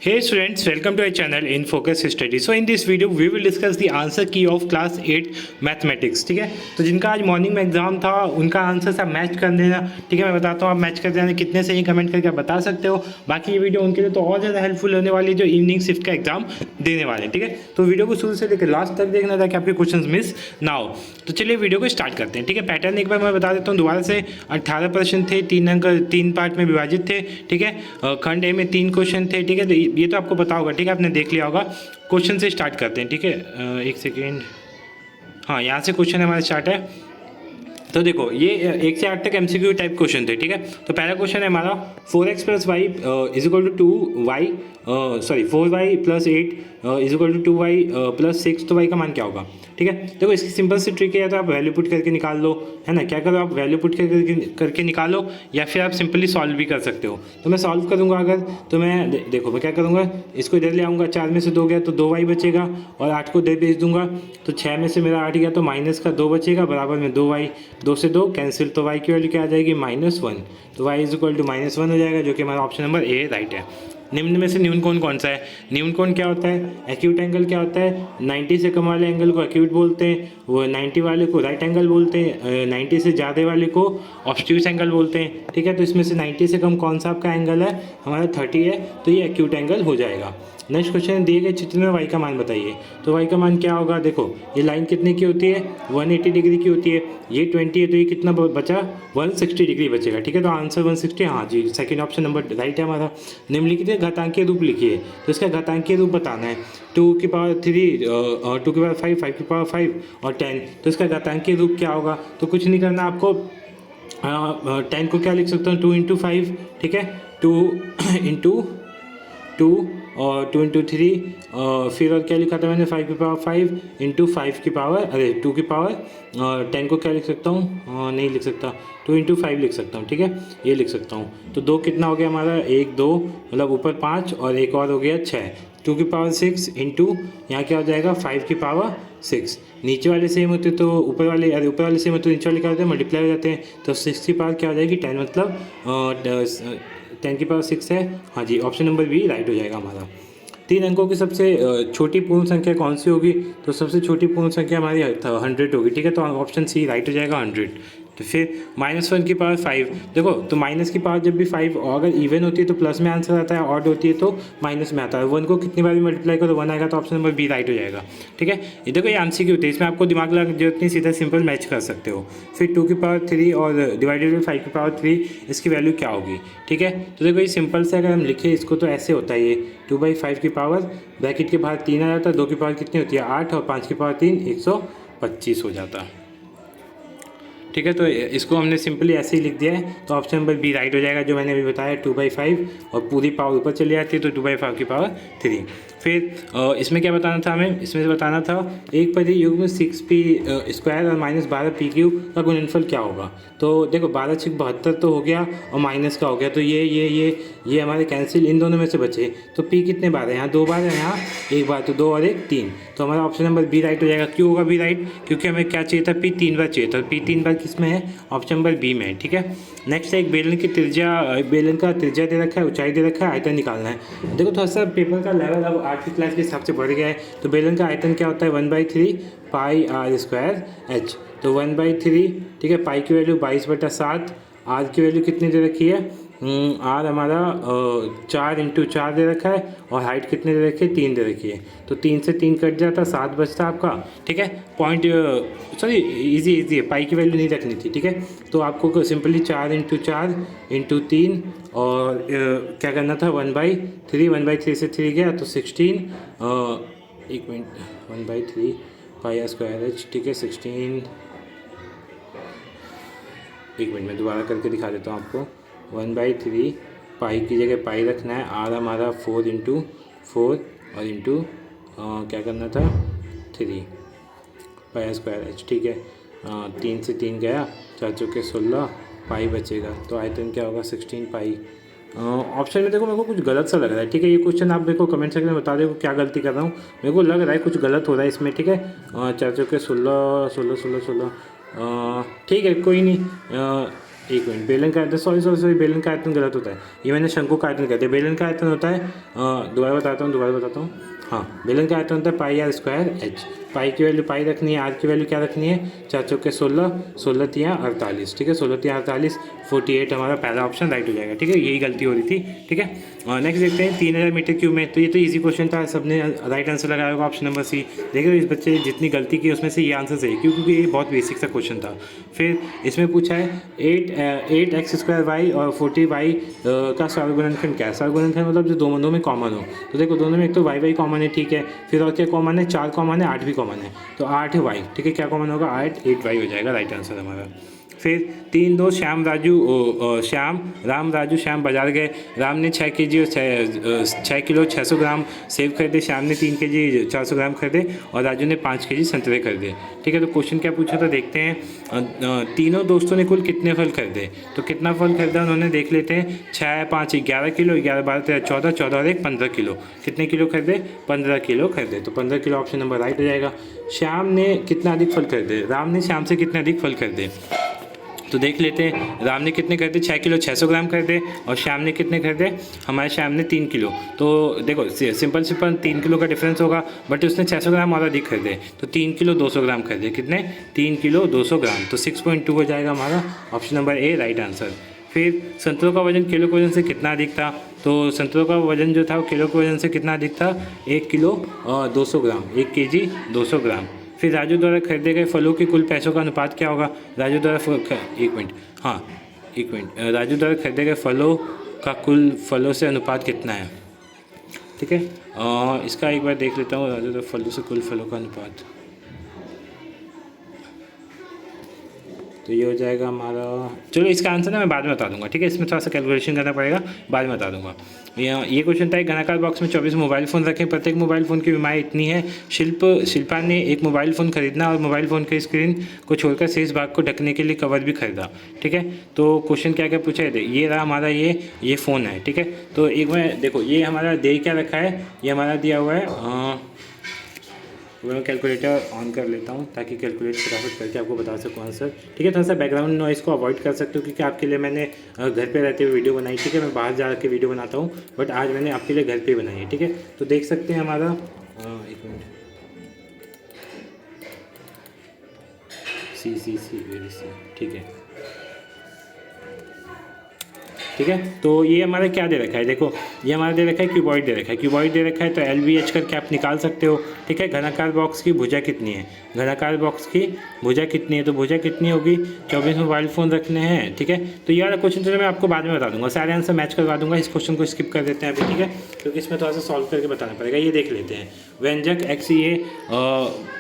Hey students, welcome to our channel in Focus Study. So in this video we will discuss the answer key of class 8 mathematics. ठीक है, तो जिनका आज morning में exam था उनका आंसर सब मैच कर देना. ठीक है, मैं बताता हूँ आप मैच कर देना कितने सही कमेंट करके आप बता सकते हो. बाकी ये वीडियो उनके लिए तो और ज़्यादा हेल्पफुल होने वाली है जो इवनिंग शिफ्ट का एग्जाम देने वाले हैं. ठीक है, तो वीडियो को शुरू से लेकर लास्ट तक देखना ताकि आपके क्वेश्चन मिस ना हो. तो चलिए वीडियो को स्टार्ट करते हैं. ठीक है, पैटर्न एक बार मैं बता देता हूँ दोबारा से. 18 प्रश्न थे, 3 अंक 3 पार्ट में विभाजित थे. ठीक है, खंड ए में 3 क्वेश्चन थे. ठीक है, तो ये तो आपको पता होगा. ठीक है, आपने देख लिया होगा. क्वेश्चन से स्टार्ट करते हैं. ठीक है, एक सेकेंड. हाँ, यहाँ से क्वेश्चन हमारा स्टार्ट है. तो देखो ये 1 से 8 तक MCQ टाइप क्वेश्चन थे. ठीक है, तो पहला क्वेश्चन है हमारा 4x + y is equal to 2y 4y + 8 is equal to 2y + 6. तो y का मान क्या होगा? ठीक है, देखो इसकी सिंपल सी ट्रिक है. तो आप वैल्यू पुट करके निकाल लो, है ना. क्या करो, आप वैल्यू पुट करके निकालो या फिर आप सिंपली सॉल्व भी कर सकते हो. तो मैं सॉल्व करूँगा अगर, तो मैं देखो मैं क्या करूँगा, इसको इधर ले आऊँगा. 4 में से 2 गया तो 2y बचेगा और 8 को इधर भेज दूंगा. तो 6 में से मेरा 8 गया तो माइनस का 2 बचेगा, बराबर में 2y. 2 से 2 कैंसिल, तो y की वैल्यू क्या आ जाएगी? -1. तो y इज इक्वल टू -1 हो जाएगा, जो कि हमारा ऑप्शन नंबर ए राइट है. निम्न में से न्यून कोण कौन सा है? न्यून कोण क्या होता है? एक्यूट एंगल क्या होता है? 90 से कम वाले एंगल को एक्यूट बोलते हैं, वो 90 वाले को राइट एंगल बोलते हैं, 90 से ज़्यादा वाले को ऑब्ट्यूस एंगल बोलते हैं. ठीक है, तो इसमें से 90 से कम कौन सा आपका एंगल है? हमारा 30 है, तो ये एक्यूट एंगल हो जाएगा. नेक्स्ट क्वेश्चन, दिए गए चित्र में y का मान बताइए. तो y का मान क्या होगा? देखो ये लाइन कितने की होती है? 180 डिग्री की होती है. ये 20 है तो ये कितना बचा? 160 डिग्री बचेगा. ठीक है, तो आंसर 160. हाँ जी, सेकंड ऑप्शन नंबर राइट है हमारा. निम्नलिखित घातांकीय रूप लिखिए. तो इसका घातांकीय रूप बताना है. 2 की पावर 3 और 2 की पावर 5, 5 की पावर 5 और 10. तो इसका घातांकीय रूप क्या होगा? तो कुछ नहीं करना आपको. 10 को क्या लिख सकता हूँ? 2 × 5. ठीक है, 2 × 2 और 2 × 3 फिर और क्या लिखा था मैंने? 5 की पावर 5 × 5 की पावर 2 की पावर 10 को क्या लिख सकता हूँ? नहीं लिख सकता. 2 × 5 लिख सकता हूँ. ठीक है, ये लिख सकता हूँ. तो 2 कितना हो गया हमारा? 1 2 मतलब ऊपर 5 और एक और हो गया 6. 2 की पावर 6 इंटू यहाँ क्या हो जाएगा? 5 की पावर 6. नीचे वाले सेम होते तो ऊपर वाले, अरे ऊपर वाले सेम होते तो नीचे वाले क्या होते हैं? मल्टीप्लाई हो जाते हैं. तो 6 की पावर क्या हो जाएगी? 10, मतलब 10 की पावर 6 है. हाँ जी, ऑप्शन नंबर बी राइट हो जाएगा हमारा. 3 अंकों की सबसे छोटी पूर्ण संख्या कौन सी होगी? तो सबसे छोटी पूर्ण संख्या हमारी 100 होगी. ठीक है, तो ऑप्शन सी राइट हो जाएगा, 100. तो फिर -1 की पावर 5. देखो तो माइनस की पावर जब भी 5 अगर इवन होती है तो प्लस में आंसर आता है, ऑड होती है तो माइनस में आता है. 1 को कितनी बार भी मल्टीप्लाई करो 1 आएगा, तो ऑप्शन नंबर बी राइट हो जाएगा. ठीक है, ये देखो ये MCQ होती है, इसमें आपको दिमाग लगाने की जरूरत नहीं, सीधा सिंपल मैच कर सकते हो. फिर 2 की पावर 3 और डिवाइडेड बाई 5 की पावर 3, इसकी वैल्यू क्या होगी? ठीक है, तो देखो ये सिंपल से अगर हम लिखें इसको तो ऐसे होता है. ये 2/5 की पावर ब्रैकेट के बाहर 3 आ जाता है. 2 की पावर कितनी होती है? 8 और 5 की पावर 3 125 हो जाता है. ठीक है, तो इसको हमने सिंपली ऐसे ही लिख दिया है, तो ऑप्शन नंबर बी राइट हो जाएगा. जो मैंने अभी बताया 2/5 और पूरी पावर ऊपर चली जाती है तो 2/5 की पावर 3. फिर इसमें क्या बताना था हमें? इसमें से बताना था एक परियुग्म 6p² और -12p³ का गुणनफल क्या होगा? तो देखो 12 × 72 तो हो गया और माइनस का हो गया, तो ये हमारे कैंसिल, इन दोनों में से बचे. तो p कितने बार है? यहाँ 2 बार है, यहाँ 1 बार, तो 2 और 1 3. तो हमारा ऑप्शन नंबर बी राइट हो जाएगा. क्यों होगा बी राइट? क्योंकि हमें क्या चाहिए था? p 3 बार चाहिए था. p 3 बार किस में है? ऑप्शन नंबर बी में है. ठीक है, नेक्स्ट है एक बेलन की त्रिज्या, बेलन का त्रिज्या दे रखा है, ऊंचाई दे रखा है, आयतन निकालना है. देखो थोड़ा सा पेपर का लेवल अब 8वीं क्लास के हिसाब से बढ़ गया है. तो बेलन का आयतन क्या होता है? 1/3 πr²h. तो 1/3. ठीक है, पाई की वैल्यू 22/7. आर की वैल्यू कितनी दे रखी है? आर हमारा 4 × 4 दे रखा है और हाइट कितने दे रखी है? 3 दे रखी है. तो 3 से 3 कट जाता, 7 बचता आपका. ठीक है, पॉइंट सॉरी इजी है, पाई की वैल्यू नहीं रखनी थी. ठीक है, तो आपको सिंपली 4 × 4 × 3 और क्या करना था? 1/3. 1/3 से 3 गया तो 16. एक मिनट, 1/3 πr²h. ठीक है, 16. एक मिनट में दोबारा करके दिखा देता हूँ आपको. 1/3 पाई की जगह पाई रखना है. आर हमारा 4 × 4 और इंटू क्या करना था? 3 πr²h. ठीक है, 3 से 3 गया, 4 चौके 16, पाई बचेगा. तो आयतन क्या होगा? 16 पाई. ऑप्शन में देखो मेरे को कुछ गलत सा लग रहा है. ठीक है, ये क्वेश्चन आप देखो कमेंट सेक्शन में बता दो क्या गलती कर रहा हूँ. मेरे को लग रहा है कुछ गलत हो रहा है इसमें. ठीक है, 4 चौके 16 16 16 16. ठीक है, कोई नहीं. एक मिनट, बेलन का आयतन, सॉरी बेलन का आयतन गलत होता है, ये मैंने शंकु का आयतन कहते हैं। बेलन का आयतन होता है, दोबारा बताता हूँ, हाँ, बेलन का आयतन होता है पाई आर स्क्वायर एच। पाई की वैल्यू पाई रखनी है, आर की वैल्यू क्या रखनी है, 4 चौके 16, 16 तियाँ 48, ठीक है, 16 तियाँ 48, 48 हमारा पहला ऑप्शन राइट हो जाएगा, ठीक है, यही गलती हो रही थी, ठीक है। नेक्स्ट देखते हैं 3000 मीटर क्यूब में, तो ये तो इजी क्वेश्चन था, सबने राइट आंसर लगाया होगा ऑप्शन नंबर सी। देखिए इस बच्चे ने जितनी गलती की उसमें से ये आंसर सही, क्योंकि ये बहुत बेसिक सा क्वेश्चन था। फिर इसमें पूछा है 8x² y और 40y का स्क्वायर गुणनखंड क्या है। स्क्वायर गुणनखंड मतलब जो दोनों में कॉमन हो, तो देखो दोनों में एक तो y कॉमन है, ठीक है, फिर और क्या कॉमन है, 4 कॉमन है, 8 भी कॉमन है, तो 8y, ठीक है, क्या कॉमन होगा, 8y हो जाएगा राइट आंसर हमारा। फिर 3 दोस्त श्याम राम राजू श्याम बाजार गए। राम ने 6 kg और 6 किलो 600 ग्राम सेब खरीदे, श्याम ने 3 kg 400 ग्राम खरीदे और राजू ने 5 kg संतरे खरीदे, ठीक है। तो क्वेश्चन क्या पूछा था देखते हैं, तीनों दोस्तों ने कुल कितने फल खरीदे, तो कितना फल खरीदा उन्होंने देख लेते हैं। 6 5 11 किलो, 11 12 13 14, 14 और 1 15 किलो, कितने किलो खरीदे, 15 किलो खरीदे, तो 15 किलो ऑप्शन नंबर राइट हो जाएगा। श्याम ने कितना अधिक फल खरीदे, राम ने श्याम से कितने अधिक फल खरीदे, तो देख लेते हैं। राम ने कितने खरीदे, 6 किलो 600 ग्राम खरीदे और श्याम ने कितने खरीदे, हमारे श्याम ने 3 किलो। तो देखो सिंपल 3 किलो का डिफरेंस होगा, बट उसने 600 ग्राम और अधिक खरीदे, तो 3 किलो 200 ग्राम खरीदे, कितने, 3 किलो 200 ग्राम, तो 6.2 हो जाएगा हमारा option number A right answer. फिर संतरों का वजन किलो के वजन से कितना अधिक था, तो संतरों का वजन जो था वो किलो के वजन से कितना अधिक था, 1 किलो 200 ग्राम, 1 kg 200 ग्राम। फिर राजू द्वारा खरीदे गए फलों के कुल पैसों का अनुपात क्या होगा, राजू द्वारा एक मिनट, राजू द्वारा खरीदे गए फलों का कुल फलों से अनुपात कितना है, ठीक है, इसका एक बार देख लेता हूँ, राजू द्वारा फलों से कुल फलों का अनुपात, तो ये हो जाएगा हमारा, चलो इसका आंसर ना मैं बाद में बता दूंगा, ठीक है, इसमें थोड़ा सा कैलकुलेशन करना पड़ेगा, बाद में बता दूंगा। ये क्वेश्चन था, एक घनाकार बॉक्स में 24 मोबाइल फ़ोन रखें, प्रत्येक मोबाइल फ़ोन की बीमारी इतनी है। शिल्पा ने एक मोबाइल फ़ोन खरीदना और मोबाइल फ़ोन के स्क्रीन को छोड़कर शेष भाग को ढकने के लिए कवर भी खरीदा, ठीक है। तो क्वेश्चन क्या क्या पूछा है, ये रहा हमारा ये फ़ोन है, ठीक है। तो एक बार देखो ये हमारा दे क्या रखा है, ये हमारा दिया हुआ है, मैं कैलकुलेटर ऑन कर लेता हूँ ताकि कैलकुलेट फटाफट करके आपको बता सकूँ आंसर, ठीक है। थोड़ा सा बैकग्राउंड नॉइस को अवॉइड कर सकते हो, क्योंकि आपके लिए मैंने घर पे रहते हुए वीडियो बनाई, ठीक है, मैं बाहर जा के वीडियो बनाता हूँ, बट आज मैंने आपके लिए घर पे बनाई है, ठीक है। तो देख सकते हैं हमारा, एक मिनट, सी, ठीक है, ठीक है। तो ये हमारा क्या दे रखा है, देखो ये हमारा दे रखा है क्यूबॉइड दे रखा है, क्यूबॉइड दे रखा है, तो LVH करके आप निकाल सकते हो, ठीक है। घनाकार बॉक्स की भुजा कितनी है, घनाकार बॉक्स की भुजा कितनी है, तो भुजा कितनी होगी, 24 मोबाइल फ़ोन रखने हैं, ठीक है। तो ये वाला क्वेश्चन तो मैं आपको बाद में बता दूंगा, सारे आंसर मैच करवा दूंगा, इस क्वेश्चन को स्किप कर देते हैं अभी, ठीक है, क्योंकि इसमें थोड़ा सा सॉल्व करके बताना पड़ेगा। ये देख लेते हैं, व्यंजक XA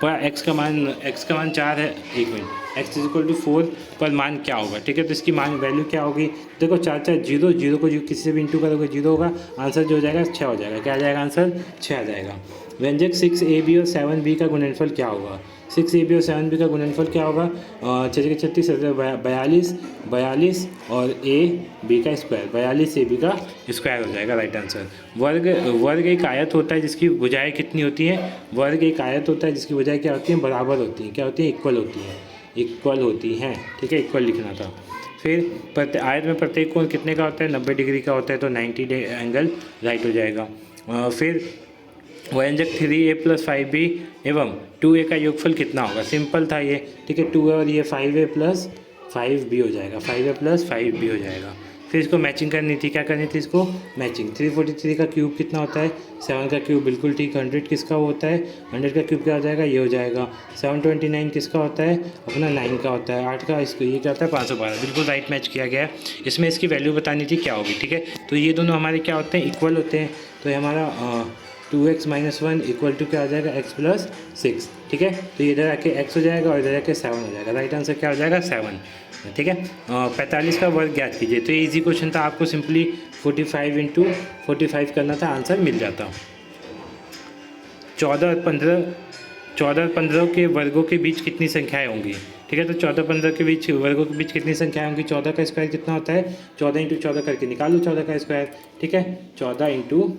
पर x का मान 4 है, एक मिनट, x = 4 पर मान क्या होगा, ठीक है। तो इसकी मान वैल्यू क्या होगी, देखो 4 4 0, 0 को किसी से भी इंटू करोगे 0 होगा, आंसर जो हो जाएगा 6 हो जाएगा, क्या आ जाएगा आंसर 6 आ जाएगा। व्यंजक 6AB और 7B का गुणनफल क्या होगा, 6AB और 7B का गुणनफल क्या होगा, 6 36 42 और AB का स्क्वायर, 42 AB का स्क्वायर हो जाएगा राइट आंसर। वर्ग एक आयत होता है जिसकी भुजाएं कितनी होती हैं, वर्ग एक आयत होता है जिसकी भुजाएं क्या होती हैं, बराबर होती हैं, क्या होती हैं, इक्वल होती हैं, ठीक है, इक्वल लिखना था। फिर आयत में प्रत्येक कोण कितने का होता है, 90 डिग्री का होता है, तो 90 एंगल राइट हो जाएगा। फिर व्यंजक 3A + 5B एवं 2A का योगफल कितना होगा, सिंपल था ये, ठीक है, 2 और ये 5A + 5B हो जाएगा, 5A + 5B हो जाएगा। फिर इसको मैचिंग करनी थी, क्या करनी थी इसको मैचिंग, 343 का क्यूब कितना होता है, 7 का क्यूब, बिल्कुल ठीक। 100 किसका होता है, 100 का क्यूब क्या हो जाएगा, ये हो जाएगा। 729 किसका होता है, अपना 9 का होता है। 8 का इसको ये क्या होता है, 512, बिल्कुल राइट मैच किया गया है। इसमें इसकी वैल्यू बतानी थी क्या होगी, ठीक है। तो ये दोनों हमारे क्या होते हैं, इक्वल होते हैं, तो ये हमारा 2x - 1 = क्या हो जाएगा, x + 6, ठीक है। तो इधर आके x हो जाएगा और इधर आके 7 हो जाएगा, राइट आंसर क्या हो जाएगा 7, ठीक है। 45 का वर्ग ज्ञात कीजिए, तो ये इजी क्वेश्चन था, आपको सिंपली 45 × 45 करना था, आंसर मिल जाता। 14 और 15 के वर्गों के बीच कितनी संख्याएं होंगी, ठीक है। तो 14 15 के बीच वर्गों के बीच कितनी संख्याएं होंगी, 14 का स्क्वायर कितना होता है, 14 × 14 करके निकालो 14 का स्क्वायर, ठीक है। 14 ×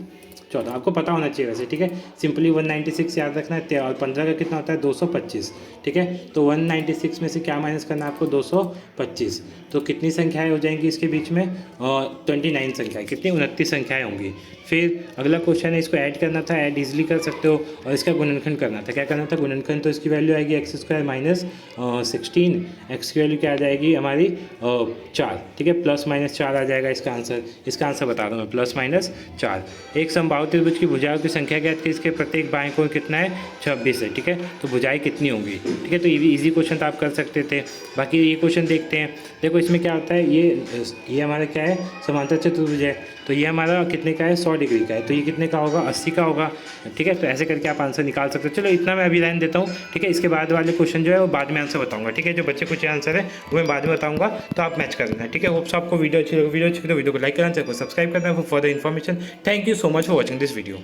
14 आपको पता होना चाहिए वैसे, ठीक है। सिंपली 196 याद रखना है और 15 का कितना होता है 225, ठीक है। तो 196 में से क्या माइनस करना है आपको 225, तो कितनी संख्याएं हो जाएंगी इसके बीच में 29 संख्याएं, कितनी 29 संख्याएं होंगी। फिर अगला क्वेश्चन है, इसको ऐड करना था, ऐड इजीली कर सकते हो, और इसका गुणनखंड करना था। क्या करना था गुणनखंड, तो इसकी वैल्यू आएगी x² माइनस 16, एक्स की वैल्यू क्या आ जाएगी हमारी 4, ठीक है, प्लस माइनस 4 आ जाएगा इसका आंसर। इसका आंसर बता दूँ मैं, प्लस माइनस 4। एक समबाहु त्रिभुज की भुजाओं की संख्या ज्ञात की, इसके प्रत्येक बाएं कोण कितना है 26 है, ठीक है। तो भुजाएं कितनी होंगी, ठीक है। तो ये भी ईजी क्वेश्चन तो आप कर सकते थे। बाकी ये क्वेश्चन देखते हैं। देखो इसमें क्या होता है, ये हमारा क्या है समांतर चतुर्भुज है, तो ये हमारा कितने का है 100 डिग्री का है, तो ये कितने का होगा 80 का होगा, ठीक है। तो ऐसे करके आप आंसर निकाल सकते हो। चलो इतना मैं अभी लाइन देता हूँ, ठीक है। इसके बाद वाले क्वेश्चन जो है वो बाद में आंसर बताऊंगा, ठीक है। जो बच्चे कुछ आंसर है वो मैं बाद में बताऊंगा, तो आप मैच कर देना, ठीक है। होप्स आपको वीडियो अच्छी लगी, वीडियो अच्छी तो वीडियो को लाइक करना, चैनल को सब्सक्राइब करना for the information. Thank you so much for watching this video.